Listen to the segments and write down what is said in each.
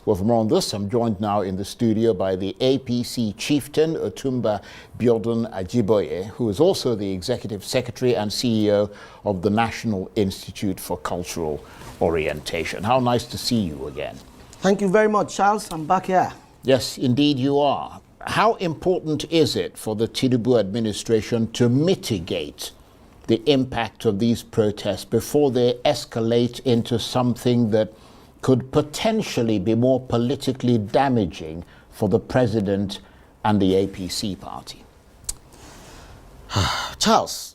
Well, for more on this, I'm joined now in the studio by the APC Chieftain, Otumba Biodun Ajiboye, who is also the Executive Secretary and CEO of the National Institute for Cultural Orientation. How nice to see you again. Thank you very much, Charles. I'm back here. Yes, indeed you are. How important is it for the Tinubu administration to mitigate the impact of these protests before they escalate into something that could potentially be more politically damaging for the president and the APC party? Charles,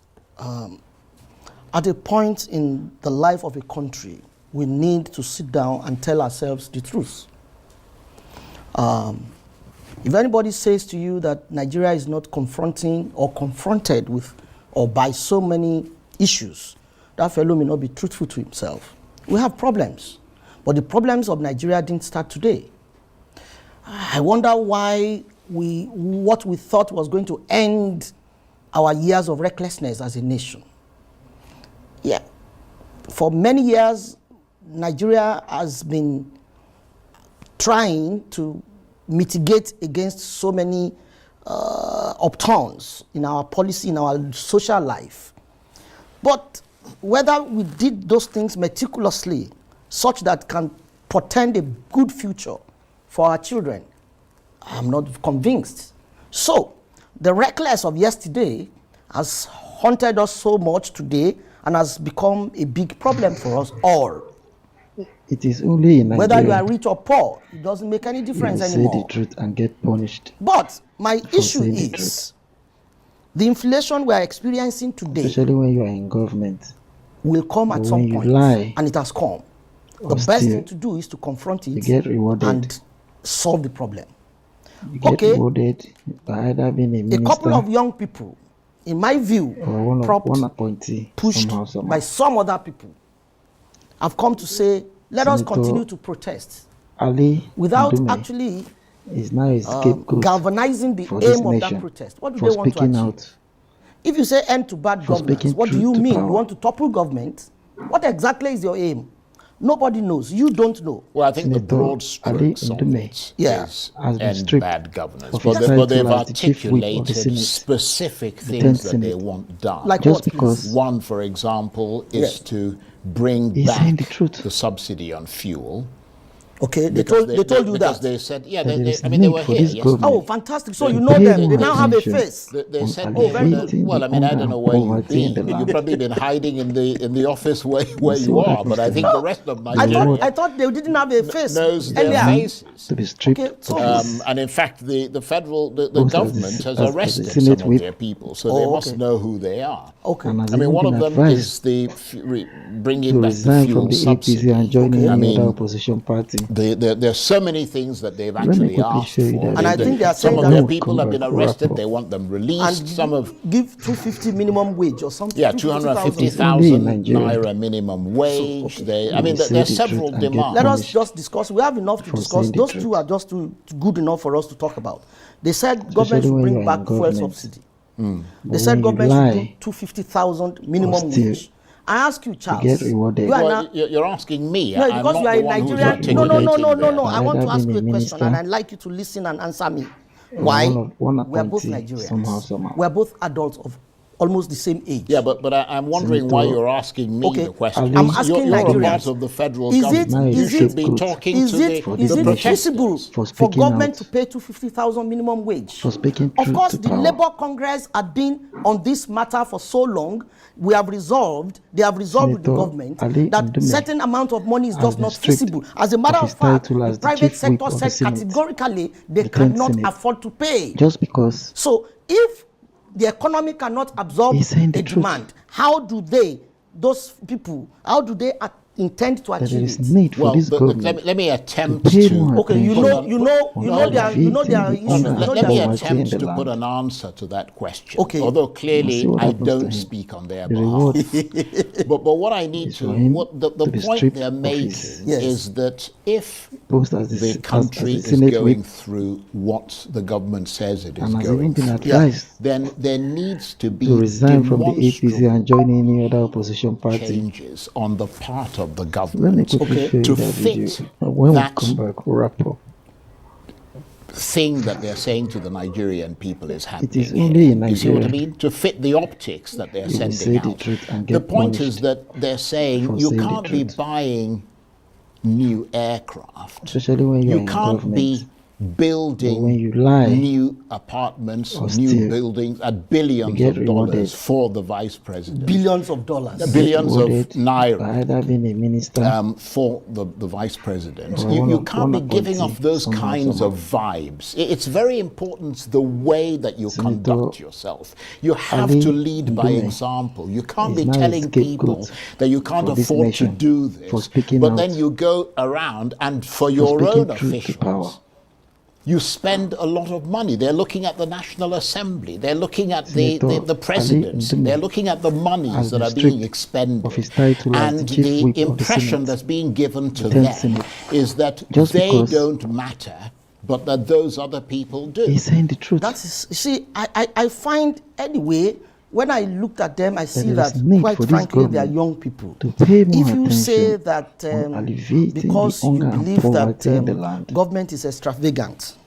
at a point in the life of a country, we need to sit down and tell ourselves the truth. If anybody says to you that Nigeria is not confronting or confronted with or by so many issues, that fellow may not be truthful to himself. We have problems, but the problems of Nigeria didn't start today. I wonder why what we thought was going to end our years of recklessness as a nation. Yeah, for many years, Nigeria has been trying to mitigate against so many upturns in our policy, in our social life. But whether we did those things meticulously, such that can portend a good future for our children, I'm not convinced. So, the reckless of yesterday has haunted us so much today and has become a big problem for us all. It is only in Nigeria. Whether you are rich or poor, it doesn't make any difference anymore. Say the truth and get punished. But my issue is the inflation we are experiencing today, especially when you are in government, will come at some point, and it has come. The best thing to do is to confront it, you get rewarded, and solve the problem. You get rewarded by either being a minister, a couple of young people, in my view, one appointee, pushed by some other people, have come to say, let us continue to protest Ali without Ndume actually is now a scapegoat galvanizing the aim of that protest. What do they want to achieve? Out. If you say end to bad governance, what do you mean? You want to topple government? What exactly is your aim? Nobody knows. You don't know. Well, I think the broad strokes of it is end bad governance. But they've articulated specific things that they want done. Like just what? Because one, for example, is to bring back the subsidy on fuel. Okay, they told you that. Because they said, yeah, I mean, they were here. Yes. Oh, fantastic. So you know them. They now have a face. They said, oh, very good. Well, I mean, I don't know where you've been. You've probably been hiding in the office where you are, but I think the rest of Nigeria... I thought they didn't have a face. Knows their faces. To be stripped. Okay, and in fact, the government has arrested some of their people, so they must know who they are. Okay. I mean, one of them is the bringing back the fuel subsidy. And joining another opposition party. There are so many things that they've actually asked for. And I think they are saying some of their people have been arrested. They want them released. And some of give 250 minimum wage or something. Yeah, 250,000 naira minimum wage. I mean, there are several demands. Let us just discuss. We have enough to discuss. Those two are just too good enough for us to talk about. They said government should bring back fuel subsidy. They said government should do 250,000 minimum wage. I ask you, Charles. You're asking me. No, because you are in Nigeria. No. I want to ask you a question, and I'd like you to listen and answer me. Why? We are both Nigerians. We are both adults of almost the same age. Yeah, but I'm wondering why you're asking me the question. I'm asking Nigerians. You're a part of the federal government. You should be talking to the protesters. Is it feasible for government to pay 250,000 minimum wage? Of course, the Labour Congress had been on this matter for so long. They have resolved with the government that certain amount of money is just not feasible. As a matter of fact, the private sector said categorically they cannot afford to pay. Just because. So if the economy cannot absorb a demand, how do those people intend to achieve it? Well, let me attempt to. Okay, let me attempt to put an answer to that question. Okay. Although clearly I don't speak on their behalf. but what I need to, the point they're making is that if the country is going through what the government says it is going through, then there needs to be resign from the APC and join any other opposition party. Changes on the part of of the Let me government quickly show you to that video. fit When that we come back, we'll wrap up. thing that they're saying to the Nigerian people is happening. is only in You see what I Nigeria mean? To fit the optics that they're you will sending say the out. truth and The get point is punished that they're saying for you saying the can't be truth. buying new aircraft. Especially when you are You in can't government. be building when you lie new apartments, or new steal, buildings at billions get of rewarded. dollars for the vice president. Billions of dollars. Billions of rewarded naira. by either being a minister For the vice president. or You one can't be appointee giving off those somehow, kinds somehow. of vibes. It's very important the way that you Senator conduct yourself. You have Ali to lead by Ndume example. You can't is be now a telling people scapegoat that you can't for this afford to nation do for this, speaking but out, then you go around and for for your speaking own truth to power. officials, you spend a lot of money. They're looking at the National Assembly. They're looking at the Senator presidents. Ali Ndume, They're looking at the monies as that the are being strict expended. of his title as the And chief the whip of the impression Senate, that's being given to the 10th them Senate, is that just they because don't matter, but that those other people do. he's saying the truth. That is, you see, I find anyway, when I looked at them, I see there is that, need quite for this frankly, they are government young people. to pay more If you say attention that on alleviating the because you hunger and believe that poverty in the land. government is extravagant,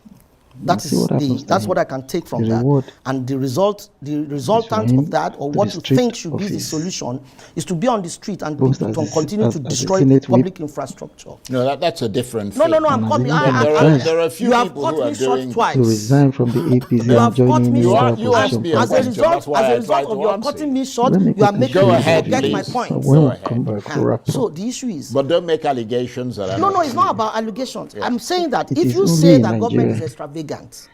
that see is what happens to that's him. what I can take from The that. reward And the resultant him of that, or to what be you stripped think should of be the his solution, is to be on the street and post people as to continue as to a destroy Senate whip. public infrastructure. No, that's a different No, thing. no, no, I'm And coming. as a There are a few You have people caught who are me short doing twice. to resign from the APC You and have join caught in me the short. other You asked opposition me a As a parties. question. result, That's why I tried of to your answer cutting you. me short, Let me you are quickly making show Go you me ahead, forget my please. point. When Go we ahead. come back, we'll wrap So up. the issue is, But don't make allegations that are no, not it's true. not about allegations. I'm saying that It if is you only say in that government is Nigeria extravagant,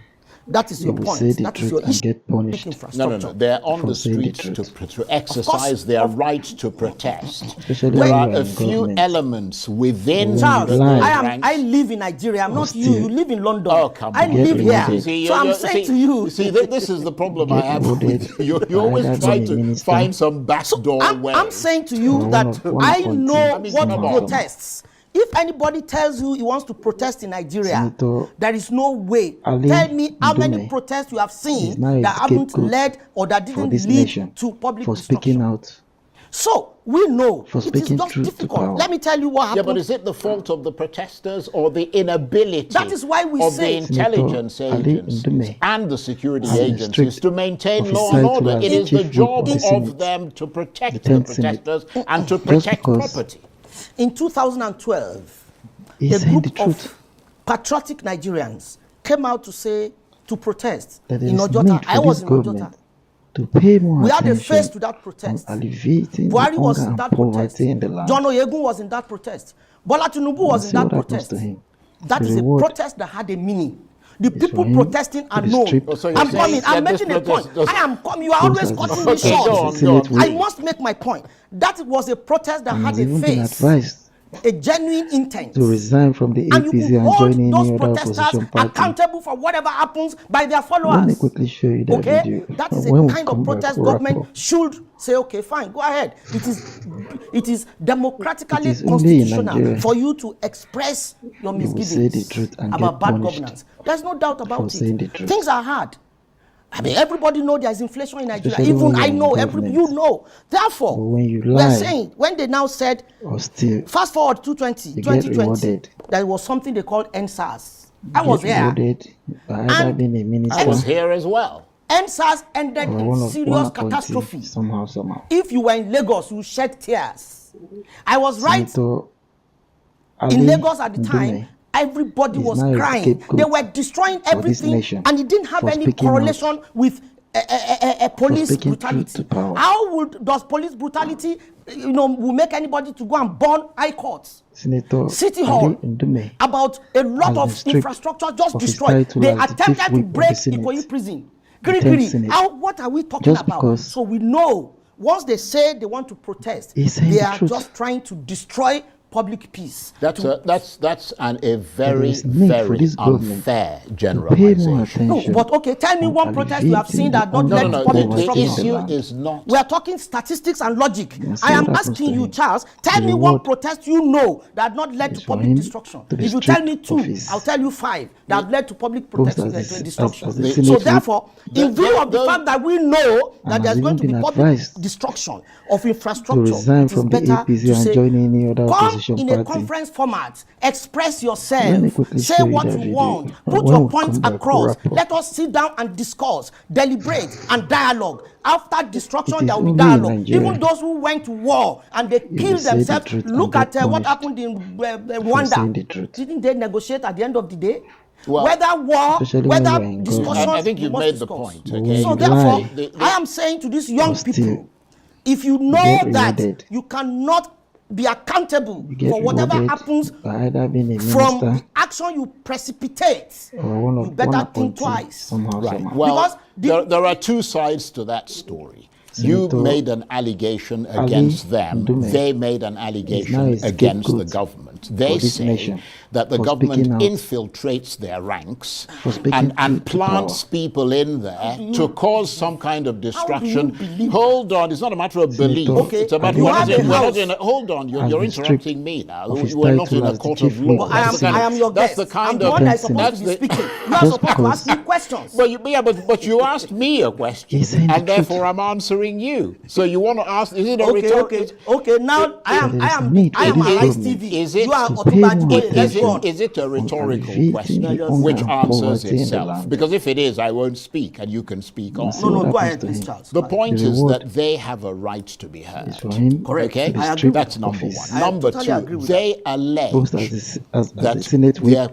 that is you your will point. say the That is truth your and issue. get punished. No, Infrastructure. They're on For the saying the streets truth. to exercise their of- right to protest. Especially There when are you are a in few government. elements within When Charles, you lie, ranks. I live in Nigeria. I'm not you. still- You live in London. Oh, come I on. live Get here. rewarded. See, So I'm saying to you. this is the problem Get I have rewarded with you. by You always either try being a to minister find some backdoor way. I'm saying to you Or that one I appointee. know I mean, what come on. protests. If anybody tells you he wants to protest in Nigeria, Senator there is no way. Ali Tell me how many Ndume protests you have is seen now a that haven't scapegoat led or that for didn't this lead nation to public for speaking destruction. out. So we know For it is speaking just truth to difficult. power. Let me tell you what Yeah, happened. but is it the fault of the protesters or the inability That is why we of say- the intelligence Senator Ali agencies Ndume and the security is agencies strict to maintain of his law and title order? as It the is the chief whip job of the of Senate, them to protect the the 10th Senate. protesters and to Just protect because property. In 2012, He's a saying the group truth. of patriotic Nigerians came out to protest That there in is Ojota. need I for was this in Ojota. government to pay more We had a attention face to that protest. on alleviating Buhari the was hunger in and that protest. poverty in the land. John Oyegun was in that protest. Bola Tinubu was in see that what happens protest. to him. That The is a reward protest that had a meaning. The is people for him protesting are to be known. stripped Oh, so you're I'm saying coming. I'm that this making a point. protest does- I am coming. You are Those always are the cutting me Okay, short. go on, go on. I must make my point. That was a protest that and had has even a been face, advised a genuine intent. to resign from the And you APC could and hold join those any other protesters opposition party. accountable for whatever happens by their Let me followers. quickly show you that Okay, video. that is When a we kind come of back, protest we'll wrap government up. should say, okay, fine, go ahead. It is democratically It is only in constitutional Nigeria for you to express your you will misgivings say the truth and about get bad punished governance. There's no doubt about for saying the it. truth. Things are hard. I mean, everybody knows there's inflation in Nigeria. Especially when Even you're I in know, government. you know. Therefore, But when you we're lie saying, when they now said, or steal, fast forward to 2020, rewarded. there was something they called NSAS. I was get here. rewarded by either And being a minister I was here as well. NSAS ended or in one serious appointee catastrophe. somehow. If you were in Lagos, you shed tears. I was right Senator in Ali Lagos at the Ndume time. Everybody is was now a crying. scapegoat They were destroying for this everything, nation and it didn't have for any speaking correlation with police speaking truth brutality. to power. How does police brutality, will make anybody to go and burn high courts, Senator City Ali Hall, Ndume about a lot has of been stripped infrastructure just of his destroyed? title They as the attempted chief to whip of the break Senate, Ikoyi prison. the Giri 10th giri. Senate. What are we talking Just about? because So we know once they say they want to protest, he's saying they the are truth. just trying to destroy public peace. That's a very, is need for very this government unfair to pay more generalization. attention. No, but okay, tell me on one protest you have seen that not alleviating led the to No, public the poverty in the disruption. issue land. is not. We are talking statistics and logic. Yes, I am what happens asking to you, him? Charles, tell The me one reward protest you know that not led to is for public him destruction. to be If you tell me stripped two, of his I'll tell you five that have led to public post protest as to the- destruction. as the So Senate therefore, in view of the those- fact that we know that And there's has going to be even been public advised destruction of infrastructure, to resign it is from the better APC to and say, join any other come opposition in a party. conference format, express Let me yourself, quickly say show you what that you video. want, put When your we points come back, we'll across. wrap up. Let us sit down and discuss, deliberate, and dialogue. After It destruction, is there will be only in dialogue. Nigeria Even those who went to war and they will killed say the themselves, truth look and at get what punished happened in for saying the Rwanda. truth. Didn't they negotiate at the end of the day? Well, Whether war, especially when you whether are in discussion, government. I think you've we must made the discuss. point. But Okay. when So you therefore, lie, I am saying to these young still, people, if you know get that rewarded. you cannot be accountable You get for whatever rewarded happens by either being a from the minister action you precipitate, or one you of better one think appointee twice. somehow. Right. somehow. Well, Because there are two sides to that story. You Senator made an allegation against them. Ndume They made an is now allegation a against the scapegoat government. They for this say nation that the for government speaking out, infiltrates their ranks for speaking and truth to plants power. people in there to cause some kind of destruction. believe Hold on, it's not a matter of belief. Okay, It's about you we're have not a in, we're not house in a, hold on, as you're the interrupting strict me now. of his We're not title in a as the court chief of law. whip But of the I am your That's guest. the kind I'm the of one that is Senate. supposed to be that's the- speaking. You are Just supposed to because- ask me questions. But you asked me a question, He's saying the and therefore truth. I'm answering you. So you want to ask? Is it a Okay. Now I am There is need for this Alice government TV. Is it You are to Otuba pay more Dike. Let's attention go on. Is it a rhetorical alleviating question the hunger which and answers poverty in the itself? land. Because if it is, I won't speak, and you can speak on. So No, what go happens ahead, to please, him? Charles. The point The is reward that they have a right to be heard. is for him Correct. Okay, to be I agree. stripped that's of number his one. I Number totally two, agree with they allege post as the that Senate whip their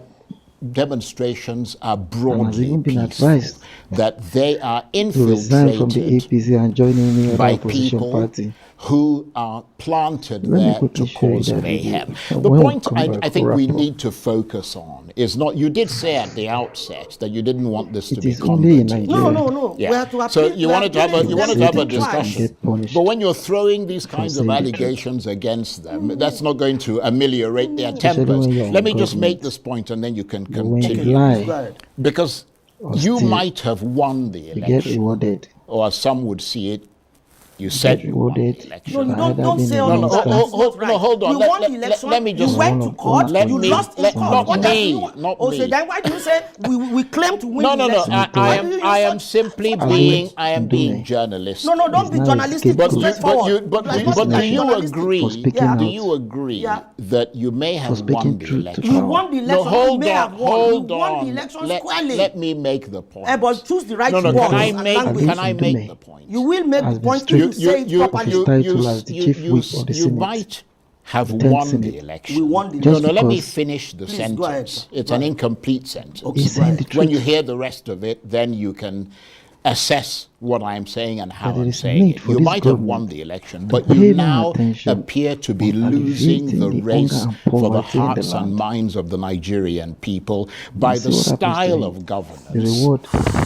demonstrations are and has broadly even been peaceful, advised that they are to resign from the infiltrated APC and join any other by opposition people party. who are planted Let me there quickly to show you cause that mayhem. video. The When we point come I back, think we'll we wrap up. need to focus on is not, you did say at the outset that you didn't want this to It be is only in combative. Nigeria. No. Yeah. We have to So appeal- you we wanted to have a appealing you to wanted them to have a to think twice. discussion, Get punished but when you're throwing these kinds of saying the truth. allegations against them, that's not going to ameliorate their Especially tempers. when you're in Let me just make government. this point, and then you can But when continue. you lie, Go ahead. Because you still, might have won the you get election, rewarded. or as some would see it, you Get said you won the rewarded. election. No, you by don't either being say a all of minister that. That's not right. hold on. You Let- won let- the let- election. let me just- you went to court. Let You me- lost in let- court. not What else me, do you want? not Oh, so me. then why do you say we claim to win No, the no, no. election? I Why do you use am such- simply such being language? being journalistic. No, don't be It's now journalistic. escape Be route. straightforward. But Like, do what's like you journalistic? agree? For speaking Yeah. Do out. you agree Yeah. that you may have speaking won the truth to election? You power. won the No, election. You hold may on, have won. hold You won on. the election Let, squarely. let me make the point. But choose the right No, words can I and make language. can I Ndume. make the point? You will make As the the point strict if you say it properly. his title as the chief whip of the you Senate. might have The 10th won Senate. the election. We won the No, election. no, let me because- finish the Please, go ahead, sentence. sir. It's Go an ahead. incomplete sentence. Okay, He's saying the When truth. you hear the rest of it, then you can assess what I'm saying and how But there I'm is saying need it. for You this might have won government the election, to but pay you more now attention appear to be on losing alleviating the the race hunger and for the poverty in the hearts and land. minds of the Nigerian people by see the what happens to style him. of governance The reward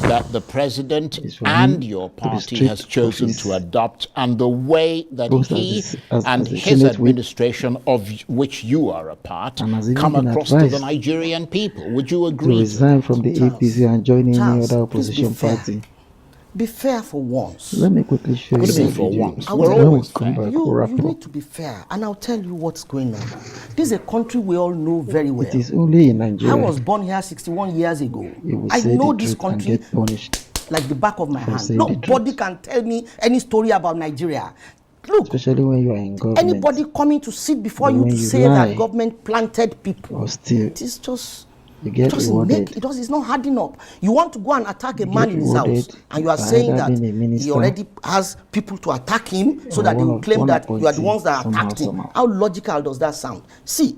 that the president is for and him your to be party stripped has of chosen his to adopt, and the way that post as he and the his Senate whip, administration, of which you are a part, and has even come been across to the advised Nigerian people. Would you to agree? to resign that? from the Charles, APC and join any Charles, other please be opposition fair. party. Be fair for once. Let me quickly show you What do you the mean for video. once? I'll We're tell When we always come fair. back, we'll You wrap need up. to be fair, and I'll tell you what's going on. This is a country we all know very well. It is only in I Nigeria was born here 61 years ago. you will I say know the this truth and country get punished, like the back of my hand. saying the Nobody truth. can tell me any story about Nigeria. Look, especially when you are in government. anybody coming to sit before But you when to you say lie, that government planted people, or still, it is just you get rewarded. it's not hard enough. You want to go and attack a man get in his house, rewarded and you are by saying either that being a minister he already has people to attack him, so or that they one will of- claim one that you are the appointee ones that somehow, attacked him. somehow. How logical does that sound? See,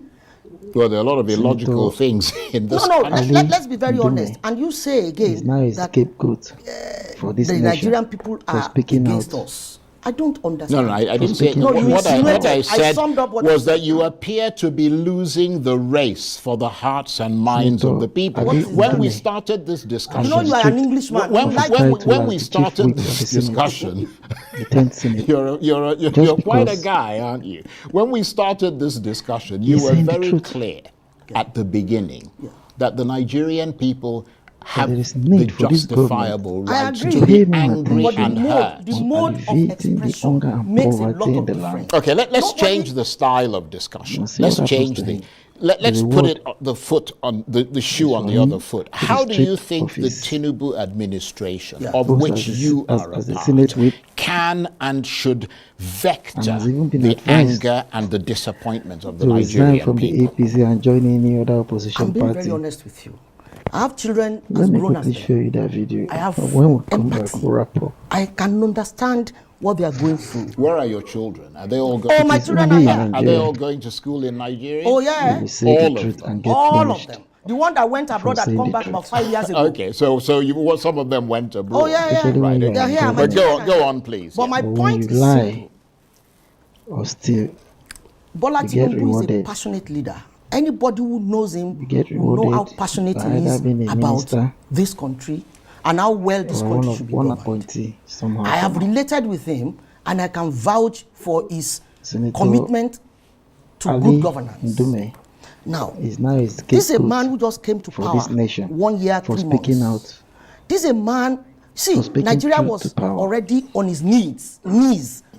Well, there are a lot of illogical things in this no, country. let's be very Ndume honest. And you say is again now a that scapegoat for this the nation Nigerian people for are speaking against out us. I don't understand. No, I didn't say. No, you what I insinuated. said summed up what was that you appear to be losing the race for the hearts and minds of the people. When we started this discussion, you know you are an Englishman. When we started this discussion, you're quite a guy, aren't you? When we started this discussion, you were very clear at the beginning that the Nigerian people have the justifiable right to be angry and hurt. The mode of expression makes a lot of difference. Okay, let's change the style of discussion. Let's change let's put the shoe on the other foot. How do you think the Tinubu administration, of which you are a part, can and should vector the anger and the disappointment of the Nigerian from people? the APC and join any other opposition I'm being party? very honest with you. I have children Let as me grown as quickly show you that video. I have when we come back, empathy. we'll wrap up. I can understand what they are going through. Where are your children? Are they all going? Oh, my children are here. Are they all going to school in Nigeria? Oh, yeah. They say All the of truth them. and get All punished. of them. The one that went abroad had saying come the back truth. about 5 years ago. Okay, so some of them went abroad. Oh, yeah. Especially when Right. you're They're in here. government. My But children go are on, here. please. But my But when point you is lie simple. or steal, Bola you get Tinubu is a rewarded. passionate leader. Anybody who knows him You get will know how rewarded passionate by he is either being a about minister this country and how well this or country should be one governed. appointee somehow. I have related with him and I can vouch for his Senator commitment to Ali good governance. Ndume Now, is now a this is a scapegoat man who just came to for power this nation 1 year, for 3 speaking months. out. This is a man, see, For speaking Nigeria truth was to power. already on his knees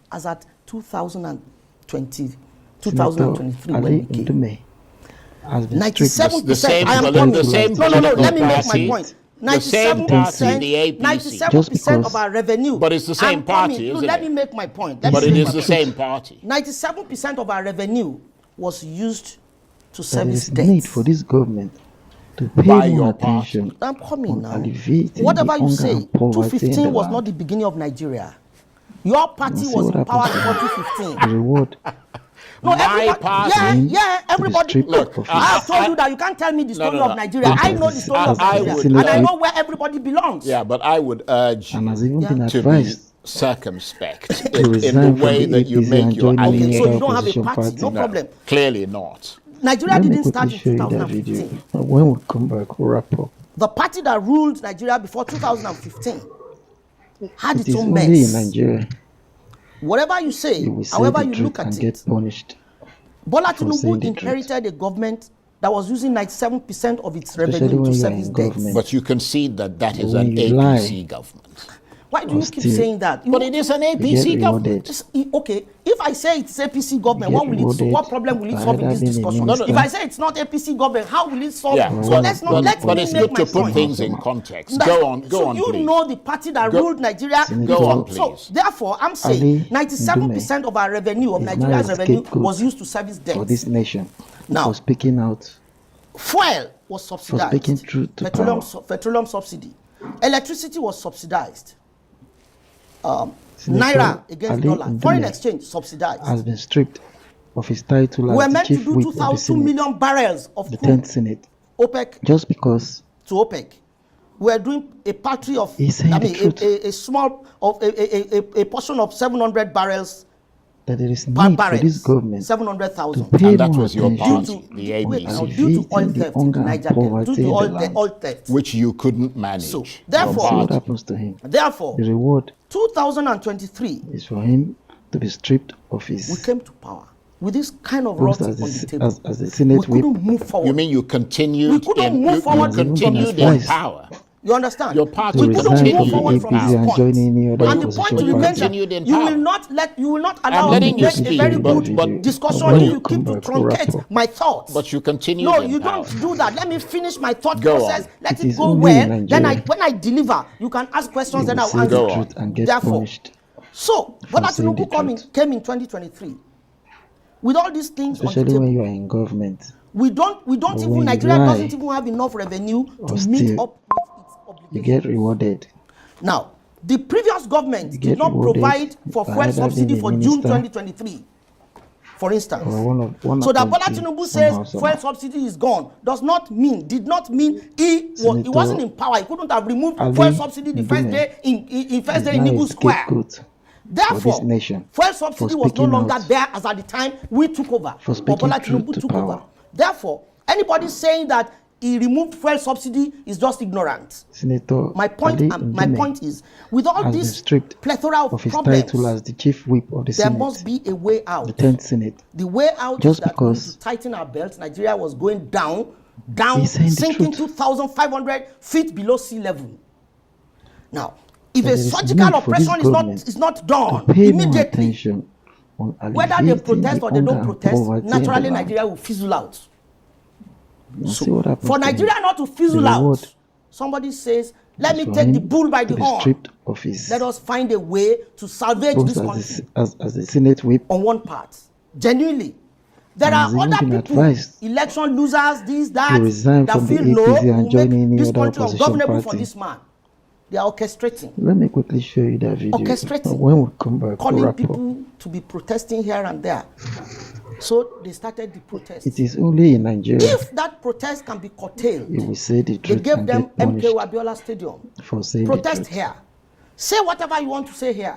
as at 2020, 2023 when Ali we came. Ndume has been 97%. The same, I am well, coming. the same No, let me make my party, point. the same party, the APC. 97% of our revenue. But it's the same I'm coming. party, Look, isn't let it? me make my point. But it is the same party. 97% of our revenue was used to There service is need debts. for this government to pay By more your attention I'm coming on now. alleviating Whatever the you hunger say, and poverty in 2015 the was land. not the beginning of Nigeria. Your party see was what in power happens before 2015. The reward No, My everybody, party everybody. stripped Look, of I have it. told you that you can't tell me the story no. of Nigeria. I know the story of I Nigeria, would- and I know where everybody belongs. Yeah, but I would urge and you has even been to be advised circumspect to in resign the from way the that you APC make and your join any allegations. So other you don't have a opposition party, no party. problem. Clearly not. Nigeria Let me didn't start quickly in show you that video. 2015. When we come back, we'll wrap up. The party that ruled Nigeria before 2015 had It its is own only in mess. Nigeria Whatever you say, you will say however the you truth look and at get it, punished. Bola for saying Tinubu the inherited a government that was using 97% of its Especially revenue when to you are service in debts. government. But you concede that that is When an you APC lie. government. Why do you Or keep steal. saying that? But it is an You APC get government. rewarded. Okay, if I say it's APC government, You what get will it? rewarded What problem will it by solve in either this being a discussion? minister. If I say it's not APC government, how will it solve? Yeah, So well, let's not well, let but me it's make good my to put point. things in context. That's- Go on, so on, you please. know the party that ruled Nigeria. Go on, So please. therefore, I'm Ali saying 97% of our revenue, of is now Nigeria's a revenue, scapegoat was used to service for debts. this nation Now, for speaking out. fuel was subsidized. speaking truth to power. Petroleum subsidy. Electricity was subsidized. Senator Naira against Ali dollar. Ndume Foreign exchange subsidized. has been stripped of his title We were as the meant to chief do whip of the 2 Senate, million barrels of the crude 10th Senate, OPEC just because to OPEC. We are doing a battery of, He's saying the truth. a small of a portion of 700 barrels that there is per need for this barrel. government 700,000. to pay And that more was your attention party, the APC. Wait, now, and due to oil defeating the theft in hunger and Niger, due poverty to in the oil land. theft. Which you couldn't manage. So, Your therefore- See what party. happens to him. Therefore, The reward 2023, is for him to be stripped of we his came to power with this kind of post rot on as the the, table. as the Senate We whip. couldn't move forward. You mean you continued We couldn't in move you forward from continued this in point. power? You understand? Your party we To couldn't resign move from the forward from APC this and point. join any other And the opposition point you remains that continued in you power. will not allow me letting to you make a speak, very but- good but- discussion when if we you come keep to back, we'll wrap truncate up. my thoughts. But you continued No, in you power. don't do that. Let me finish my thought Go process. on. Let It it is go only well. in Then Nigeria. when I deliver, you can ask questions. You Then will I'll say answer. the Go on. truth and get Therefore, punished. so Bola saying the Tinubu truth. came in 2023 with all these things on the Especially table. when you are in government. We don't when even, you Nigeria lie doesn't even have enough revenue or to meet steal, up with its obligations. You get rewarded. Now, the previous government You did get not rewarded provide for by fuel either subsidy being a for June minister 2023, for instance. Or one So that Bola appointee Tinubu somehow, says fuel subsidy is gone did not mean he Senator wasn't in power. He couldn't have removed Ali fuel subsidy the first Ndume day in is first day now in a Nibu Square. scapegoat Therefore, for this nation, fuel subsidy was no speaking longer out, there as at the time we took over. for speaking Bola truth Tinubu to took power. over. Therefore, anybody saying that he removed fuel subsidy is just ignorant. Senator My point, Ali my Ndime point is, with all has been this stripped plethora of of his problems, title as the chief whip of the there Senate, must be a way out. the 10th Senate. The way out Just is that we need because to tighten our belts. Nigeria was going down, He's saying the sinking truth. 2,500 feet below sea level. Now, if That a there is surgical need for this operation government is not done to pay more immediately, attention on whether they alleviating protest the or they hunger don't and protest, poverty in the naturally land. Nigeria will fizzle out. Now see what happens For to him. Nigeria not to fizzle The out, reward somebody says, let me for take the him bull by to the be horn. stripped of his Let us find a way to salvage post this as country as the Senate whip. on one part. Genuinely. There And are he's even other been people, advised election losers, this, that, to resign that from the feel no, APC and will join make any this other country opposition ungovernable for party. this man. They are orchestrating. Let me quickly show you that video. Orchestrating. When we come back, we'll Calling wrap up. people to be protesting here and there. So they started the protest. It is only in Nigeria If that protest can be curtailed, you will say the they truth gave and them get punished MKO Abiola Stadium. for saying Protest the truth. here. Say whatever you want to say here.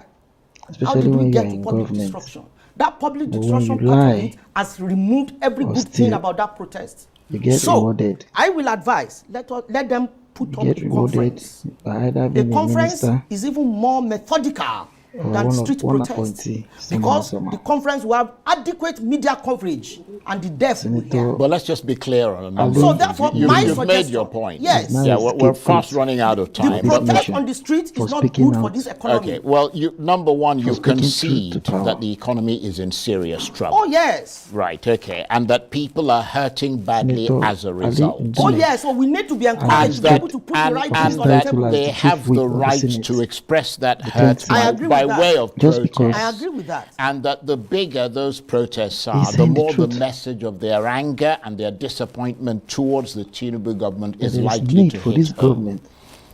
How Especially did we when you get are to in public government. destruction? That public But when destruction you part of lie it has removed every or good thing steal, about that protest. you get So, rewarded. I will advise, let them put You up get a rewarded conference. by either A being a conference minister is even more methodical or than one street protest, appointee because somehow. the conference will have adequate media coverage and the deaf will Senator hear. But let's just be clear on a number So of things. therefore, You've my made suggestion, your point. yes, Now Yeah, it's we're scapegoat. fast running out of the time. Pro- but- protest nation on the street for is not speaking good for out. this economy. Okay, well, number one, you speaking truth concede to power. that the economy is in serious trouble. Oh yes. Right, okay, and that people are hurting badly Senator as a Ali result. Ndime Oh yes. So we need to be And encouraged to be that, able to put the right and things on the that table. as they the chief have whip the of the right Senate, to express that the hurt 10th by, I agree by with that. way of Just protest. because- I agree with that. And that the bigger those protests are, He's the saying the more the truth. message of their anger and their disappointment towards the Tinubu government is There is likely need to for hit this home. government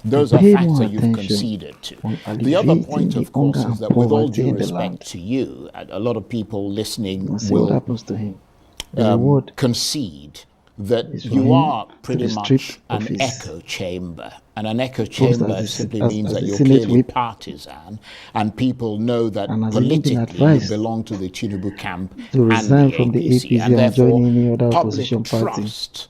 Those to are pay facts more that you've attention conceded to. on The other alleviating point, the of course, hunger is that and with all poverty due in the land. respect to you, and a lot of people listening Now see what will happens to him. The reward concede that is for you him are to pretty be much stripped of an his echo chamber. And an echo as chamber the- simply as- means as that the you're Senate clearly whip. partisan, and people know that And has even been politically you advised belong to the Tinubu camp to and resign the from the APC, APC and and join therefore any other public opposition party. trust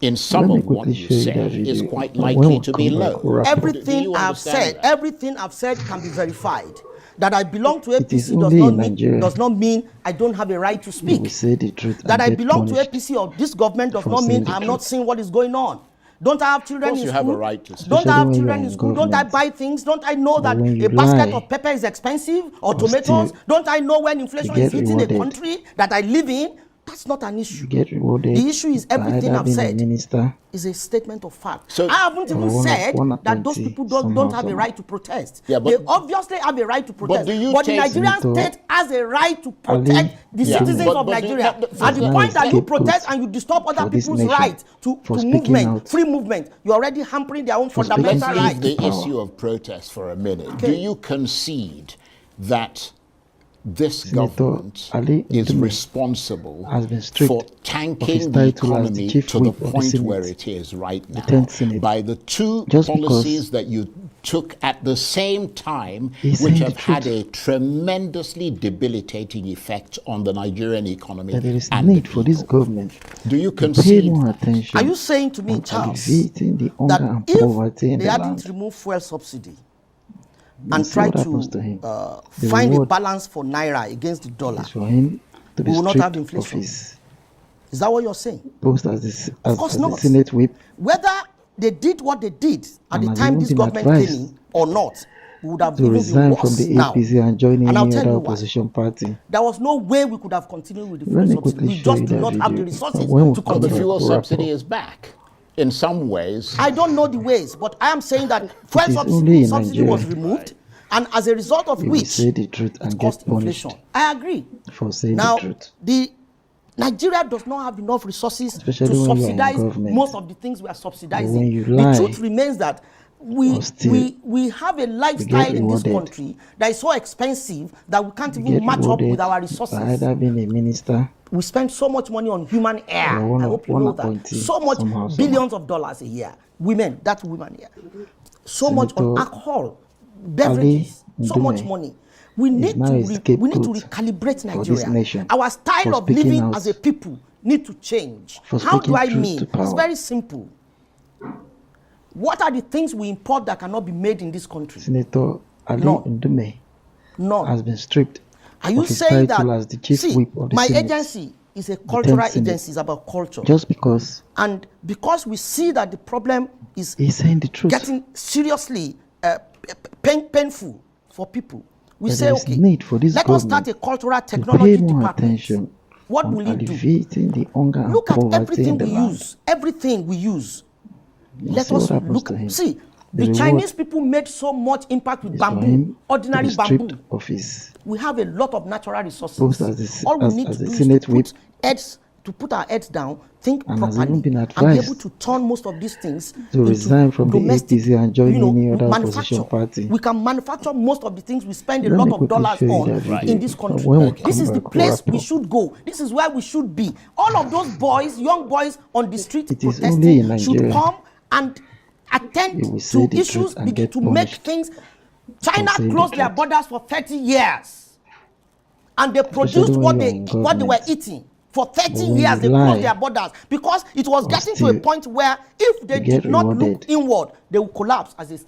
in some Let me of what quickly you show you say that is video. quite When likely we to be come back, low. we'll wrap up. Do Everything you I've understand said, that? everything I've said can be verified. That I belong to It is APC only in Nigeria does not mean I don't have a right to You speak. will say the truth That and I get belong to punished. APC or this government does for not mean saying the I'm not truth. seeing what is going on. Don't I have children course in you school? have a right to speak. Don't I Especially have when you are children in in school? Don't I government. buy things? Don't I know that when you a basket lie of pepper is expensive or or tomatoes? steal, Don't I know when inflation you is get hitting rewarded. a country that I live in? That's not an issue. You get rewarded The issue is by everything either I've being a said minister is a statement of fact. So- I haven't even Or said one that those appointee people don't somehow, have a somehow. right to protest. Yeah, They but- obviously have a right to protest. do you But the take- Nigerian Senator state has a right to Ali protect the Yeah. citizens But- of but do- Nigeria. but- At the now point is that you scapegoat protest and you disturb other for this people's nation right to for speaking movement, out. free movement, you're already hampering their own For speaking fundamental truth Let's rights. leave the power. issue of protest for a minute. Okay. Do you concede that this Senator government Ali is Ndime responsible has been stripped for of his tanking the title as the economy chief to the whip of the point Senate, where it is right now 10th Senate, by the two just policies because that you took at the same time, he's which saying have the had truth. a tremendously debilitating effect on the Nigerian economy that there is and the need for this people? government Do you to pay concede more that? attention Are you saying to me, on Charles, alleviating the hunger that and if poverty in they the hadn't land? removed fuel subsidy Now and see tried what happens to him. to The find a reward balance for naira against the dollar, is for him to be we will not stripped have of inflation. his is that what you're saying? post as Of course the not. Senate whip. Whether they did what they did at And the has time even this been government came advised in or not, we would have to even resign been from worse the now. APC and join And I'll any tell other you why. opposition party. There was no way we could have continued with the Let fuel me subsidy. quickly We show just you do that not have the video. resources When we to come But the back, continue. fuel we'll wrap subsidy up. is back in some ways. I don't know the ways, but I am saying that fuel is subsidy, only in subsidy was Nigeria. removed, and as a result of You will which say the truth and it get caused punished inflation. I agree. for saying Now, the truth. the Nigeria does not have enough resources Especially to when you are in subsidize government. most of the things we are subsidizing. when you The lie truth remains that we or steal, have a lifestyle in this rewarded. country that is so expensive that we can't You even get match up rewarded with our by resources. either being a minister We spend so much money on human air. Or one I of- hope you one know that. appointee So much somehow. billions of dollars a year. Women, that's women here. So much on Senator alcohol, beverages. so much money. We need to recalibrate Nigeria. Our style of living as a people need to change. How do I mean? It's very simple. What are the things we import that cannot be made in this country? Senator Ali Ndume has been stripped. Are you of his saying title that? as the chief See, whip of the my Senate, agency is a cultural agency. It's about culture. just because And because we see that the problem is he's saying the truth, getting seriously painful for people, we that say, there is okay, need for this let us start a government cultural to technology pay more department. attention What on will it do? alleviating the hunger and Look at poverty everything in the we land. use. Everything we use. You Let see what us happens look to him. at. See, The the reward Chinese people made so much impact with is for bamboo, him to be ordinary stripped bamboo. of his We have a lot of natural resources. post as All we as need as to a do is Senate to whip, put our heads down, think and has even properly, been and be able advised to turn most of these things to resign from the domestic, APC and join any other manufacture. opposition party. We can manufacture most of the things we spend a Let lot me of quickly dollars show you on that video. in this country. When we This come is the back, place we'll we wrap up. should go. This is where we should be. All of those boys, young boys on the street It is only in protesting should Nigeria come and attend you will say to the issues, truth and begin get to make punished things. China saying the closed their truth. borders for 30 years. And they produced when what you are they in were government. eating. For 30 But when years, you they lie closed their borders because it was or getting to a steal, point where if they you get did not look rewarded. inward, they will collapse as a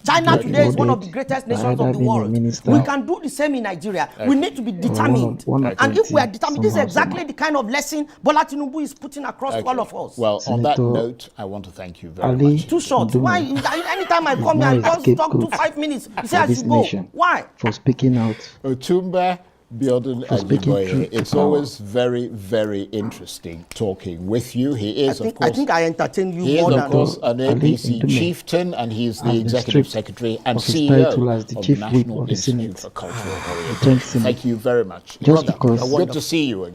China get today is one of the rewarded greatest by nations either of the being a world. minister We can do the same in Nigeria. We need to be determined. one And if we are authority determined, this is somehow, exactly the kind of lesson Bola Tinubu is putting across to all of us. Well, on that Senator note, I want to thank you very Ali much. Too short. Ndume Why? Anytime I is come here, now I a just talk to scapegoat 5 minutes. You say for I this should go. nation Why? for speaking out. Otumba Biodun For speaking Ajiboye, truth to it's power. always very, very interesting talking with you. He is, of I course, think I entertain you he is, more of than course, an Ali APC Ndume chieftain, and he's the has been executive stripped secretary and of his CEO title as the of chief whip National of the Institute Senate. for Cultural Joint Orientation. Senate. Thank you very much. Just Brother, because- good to see you again.